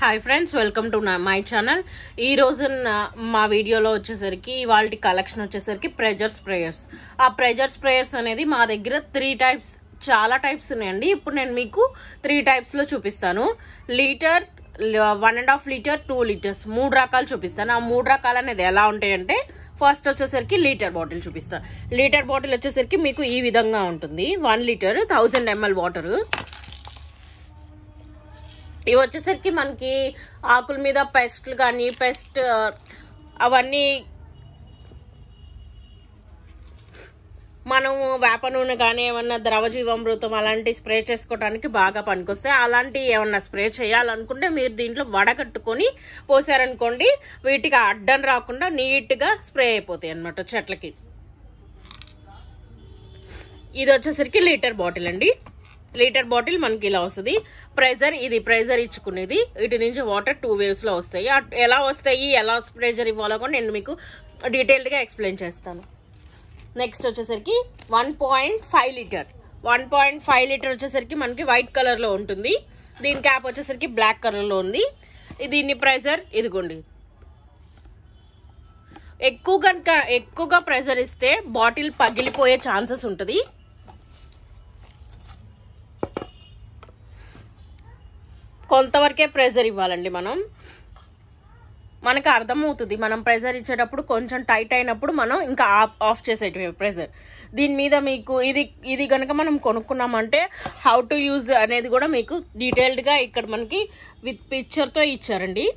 Hi friends, welcome to my channel. ఈ రోజు మా వీడియోలో వచ్చేసరికి ఇవాల్టి కలెక్షన్ వచ్చేసరికి ప్రెజర్ స్ప్రేయర్స్. ఆ ప్రెజర్ స్ప్రేయర్స్ అనేది మా దగ్గర 3 టైప్స్, చాలా టైప్స్ ఉన్నాయండి. ఇప్పుడు నేను మీకు 3 టైప్స్ లో చూపిస్తాను. లీటర్, 1.5 లీటర్, 2 లీటర్స్, 3 రకాలు చూపిస్తాను. ఆ 3 రకాలు అనేది ఎలా ఉంటాయంటే, ఫస్ట్ వచ్చేసరికి లీటర్ బాటిల్ చూపిస్తాను. లీటర్ బాటిల్ వచ్చేసరికి మీకు ఈ విధంగా ఉంటుంది. 1 లీటర్ 1000 ml వాటర్. ఇవి వచ్చేసరికి మనకి ఆకుల మీద పెస్ట్లు కానీ అవన్నీ మనం వేప నూనె కానీ ఏమన్నా ద్రవజీవామృతం అలాంటి స్ప్రే చేసుకోవడానికి బాగా పనికొస్తాయి. అలాంటి ఏమన్నా స్ప్రే చేయాలనుకుంటే మీరు దీంట్లో వడకట్టుకొని పోసారనుకోండి, వీటికి అడ్డం రాకుండా నీట్ గా స్ప్రే అయిపోతాయి అన్నమాట చెట్లకి. ఇది వచ్చేసరికి లీటర్ బాటిల్ అండి. లీటర్ బాటిల్ మనకి ఇలా వస్తుంది. ప్రెజర్, ఇది ప్రెజర్ ఇచ్చుకునేది. వీటి నుంచి వాటర్ 2 waves లో వస్తాయి. ఎలా వస్తాయి, ఎలా ప్రెజర్ ఇవ్వాలో కూడా నేను మీకు డీటెయిల్డ్ గా ఎక్స్ప్లెయిన్ చేస్తాను. నెక్స్ట్ వచ్చేసరికి 1.5 లీటర్. 1.5 లీటర్ వచ్చేసరికి మనకి వైట్ కలర్ లో ఉంటుంది. దీని క్యాప్ వచ్చేసరికి బ్లాక్ కలర్ లో ఉంది. దీన్ని ప్రెజర్ ఇదిగోండి. ఎక్కువగా ప్రెజర్ ఇస్తే బాటిల్ పగిలిపోయే ఛాన్సెస్ ఉంటుంది. కొంతవరకే ప్రెజర్ ఇవ్వాలండి. మనకు అర్థమవుతుంది. మనం ప్రెజర్ ఇచ్చేటప్పుడు కొంచెం టైట్ అయినప్పుడు మనం ఇంకా ఆఫ్ చేసేటివి ప్రెజర్. దీని మీద మీకు ఇది కనుక మనం కొనుక్కున్నామంటే హౌ టు యూజ్ అనేది కూడా మీకు డీటెయిల్డ్ గా ఇక్కడ మనకి విత్ పిక్చర్ తో ఇచ్చారండి.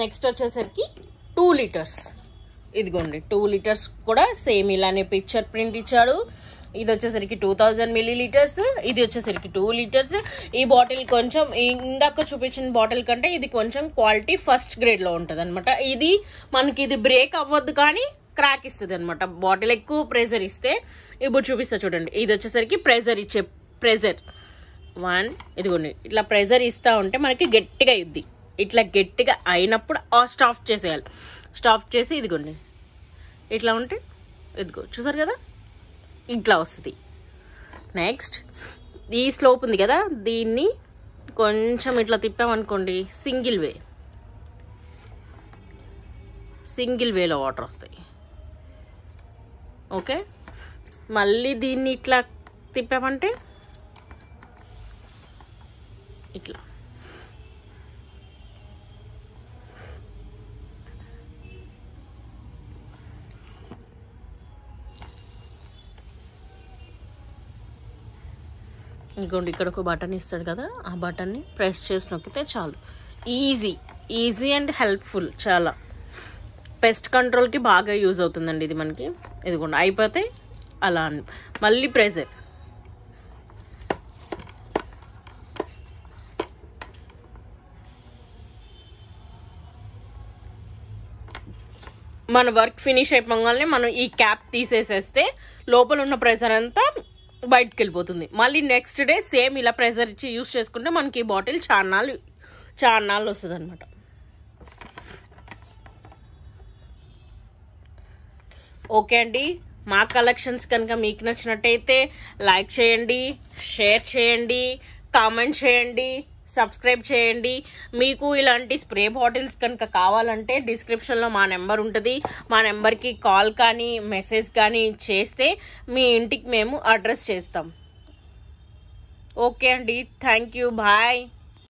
నెక్స్ట్ వచ్చేసరికి 2 లీటర్స్. ఇదిగోండి 2 లీటర్స్ కూడా సేమ్ ఇలానే పిక్చర్ ప్రింట్ ఇచ్చాడు. ఇది వచ్చేసరికి 2000 ml. ఇది వచ్చేసరికి 2 లీటర్స్. ఈ బాటిల్ కొంచెం ఇందాక చూపించిన బాటిల్ కంటే ఇది కొంచెం క్వాలిటీ ఫస్ట్ గ్రేడ్ లో ఉంటది అనమాట. ఇది బ్రేక్ అవ్వద్దు కానీ క్రాక్ ఇస్తుంది అనమాట బాటిల్ ఎక్కువ ప్రెజర్ ఇస్తే. ఇప్పుడు చూపిస్తా చూడండి. ఇది వచ్చేసరికి ప్రెజర్ ఇచ్చే ప్రెజర్ 1. ఇదిగోండి ఇట్లా ప్రెజర్ ఇస్తా ఉంటే మనకి గట్టిగా ఇద్ది. ఇట్లా గట్టిగా అయినప్పుడు స్టాప్ చేసేయాలి. స్టాప్ చేసి ఇదిగోండి ఇట్లా ఉంటే ఇదిగో చూసారు కదా, ఇట్లా వస్తుంది. నెక్స్ట్ ఈ స్లోప్ ఉంది కదా, దీన్ని కొంచెం ఇట్లా తిప్పామనుకోండి, సింగిల్ వేలో వాటర్ వస్తాయి. ఓకే, మళ్ళీ దీన్ని ఇట్లా తిప్పామంటే ఇట్లా. ఇంకోండి ఇక్కడ ఒక బటన్ ఇస్తాడు కదా, ఆ బటన్ని ప్రెస్ చేసి నొక్కితే చాలు. Easy and helpful. చాలా పెస్ట్ కంట్రోల్కి బాగా యూజ్ అవుతుందండి ఇది మనకి. ఇదిగోండి అయిపోతే అలా మళ్ళీ ప్రెజర్. మన వర్క్ ఫినిష్ అయిపోగానే మనం ఈ క్యాప్ తీసేసేస్తే లోపల ఉన్న ప్రెజర్ అంతా బయటకు వెళ్ళిపోతుంది. మళ్ళీ నెక్స్ట్ డే సేమ్ ఇలా ప్రెజర్ ఇచ్చి యూజ్ చేసుకుంటే మనకి ఈ బాటిల్ చాన్నాళ్ళు వస్తుంది అనమాట. ఓకే అండి, మా కలెక్షన్స్ కనుక మీకు నచ్చినట్టయితే లైక్ చేయండి, షేర్ చేయండి, కామెంట్ చేయండి, సబ్స్క్రైబ్ చేయండి. మీకు ఇలాంటి స్ప్రే బాటిల్స్ కనుక కావాలంటే డిస్క్రిప్షన్ లో మా నెంబర్ ఉంటుంది. మా నెంబర్కి కాల్ కానీ మెసేజ్ కానీ చేస్తే మీ ఇంటికి మేము అడ్రస్ చేస్తాం. ఓకే అండి, థ్యాంక్ యూ, బాయ్.